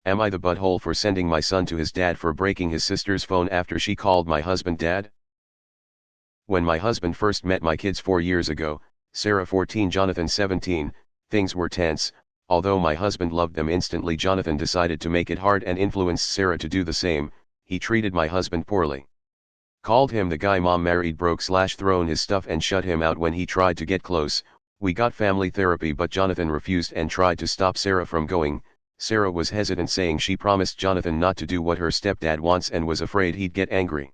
Am I the butthole for sending my son to his dad for breaking his sister's phone after she called my husband dad? When my husband first met my kids 4 years ago, Sarah 14, Jonathan 17, things were tense. Although my husband loved them instantly, Jonathan decided to make it hard and influenced Sarah to do the same. He treated my husband poorly. Called him the guy mom married, thrown his stuff and shut him out when he tried to get close. We got family therapy, but Jonathan refused and tried to stop Sarah from going. Sarah was hesitant, saying she promised Jonathan not to do what her stepdad wants and was afraid he'd get angry.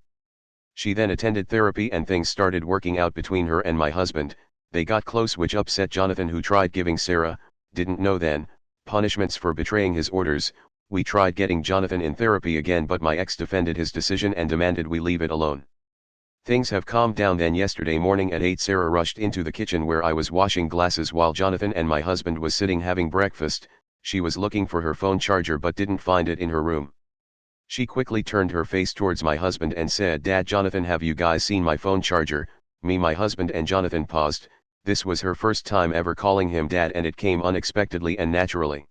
She then attended therapy and things started working out between her and my husband. They got close, which upset Jonathan, who tried giving Sarah, didn't know then, punishments for betraying his orders. We tried getting Jonathan in therapy again, but my ex defended his decision and demanded we leave it alone. Things have calmed down. Then yesterday morning at 8, Sarah rushed into the kitchen where I was washing glasses while Jonathan and my husband was sitting having breakfast. She was looking for her phone charger but didn't find it in her room. She quickly turned her face towards my husband and said, "Dad, Jonathan, have you guys seen my phone charger?" Me, my husband and Jonathan paused. This was her first time ever calling him dad, and it came unexpectedly and naturally.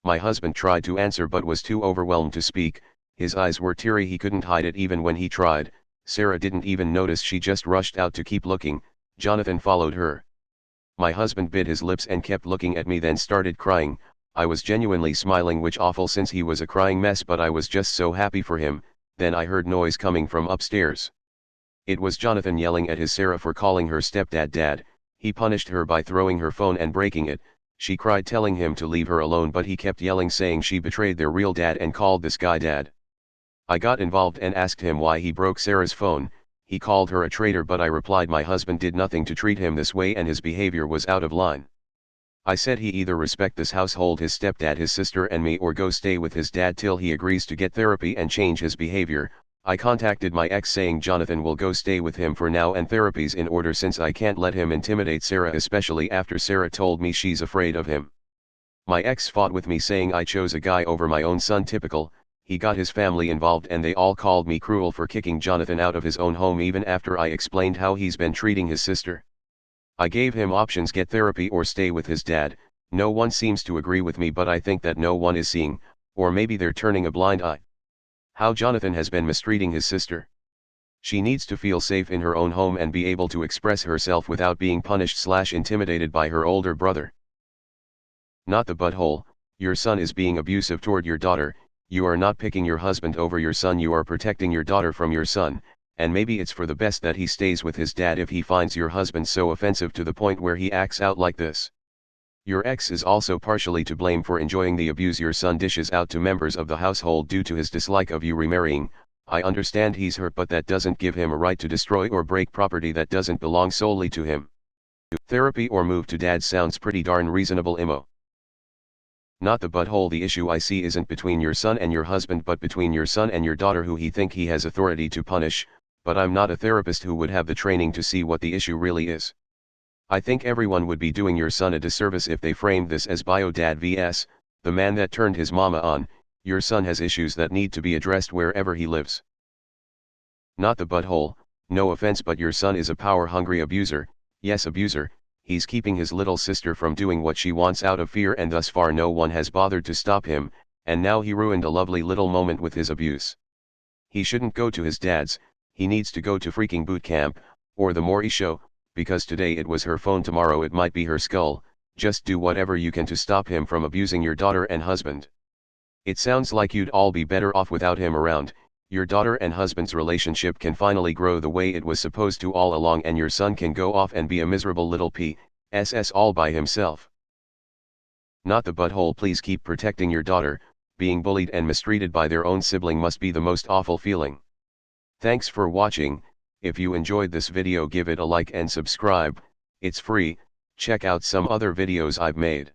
My husband tried to answer but was too overwhelmed to speak. His eyes were teary, he couldn't hide it even when he tried. Sarah didn't even notice, she just rushed out to keep looking. Jonathan followed her. My husband bit his lips and kept looking at me, then started crying. I was genuinely smiling, which awful since he was a crying mess, but I was just so happy for him. Then I heard noise coming from upstairs. It was Jonathan yelling at his Sarah for calling her stepdad dad. He punished her by throwing her phone and breaking it. She cried, telling him to leave her alone, but he kept yelling, saying she betrayed their real dad and called this guy dad. I got involved and asked him why he broke Sarah's phone. He called her a traitor, but I replied my husband did nothing to treat him this way and his behavior was out of line. I said he either respect this household, his stepdad, his sister and me, or go stay with his dad till he agrees to get therapy and change his behavior. I contacted my ex saying Jonathan will go stay with him for now and therapy's in order, since I can't let him intimidate Sarah, especially after Sarah told me she's afraid of him. My ex fought with me, saying I chose a guy over my own son. Typical. He got his family involved and they all called me cruel for kicking Jonathan out of his own home even after I explained how he's been treating his sister. I gave him options: get therapy or stay with his dad. No one seems to agree with me, but I think that no one is seeing, or maybe they're turning a blind eye, how Jonathan has been mistreating his sister. She needs to feel safe in her own home and be able to express herself without being punished/intimidated by her older brother. Not the butthole. Your son is being abusive toward your daughter. You are not picking your husband over your son, you are protecting your daughter from your son, and maybe it's for the best that he stays with his dad if he finds your husband so offensive to the point where he acts out like this. Your ex is also partially to blame for enjoying the abuse your son dishes out to members of the household due to his dislike of you remarrying. I understand he's hurt, but that doesn't give him a right to destroy or break property that doesn't belong solely to him. Therapy or move to dad sounds pretty darn reasonable, Imo. Not the butthole. The issue I see isn't between your son and your husband, but between your son and your daughter, who he think he has authority to punish, but I'm not a therapist who would have the training to see what the issue really is. I think everyone would be doing your son a disservice if they framed this as bio dad vs. the man that turned his mama on. Your son has issues that need to be addressed wherever he lives. Not the butthole. No offense, but your son is a power-hungry abuser. Yes, abuser. He's keeping his little sister from doing what she wants out of fear, and thus far no one has bothered to stop him, and now he ruined a lovely little moment with his abuse. He shouldn't go to his dad's, he needs to go to freaking boot camp, or the Maury show, because today it was her phone, tomorrow it might be her skull. Just do whatever you can to stop him from abusing your daughter and husband. It sounds like you'd all be better off without him around. Your daughter and husband's relationship can finally grow the way it was supposed to all along, and your son can go off and be a miserable little p.s. all by himself. Not the butthole. Please keep protecting your daughter. Being bullied and mistreated by their own sibling must be the most awful feeling. Thanks for watching. If you enjoyed this video, give it a like and subscribe. It's free. Check out some other videos I've made.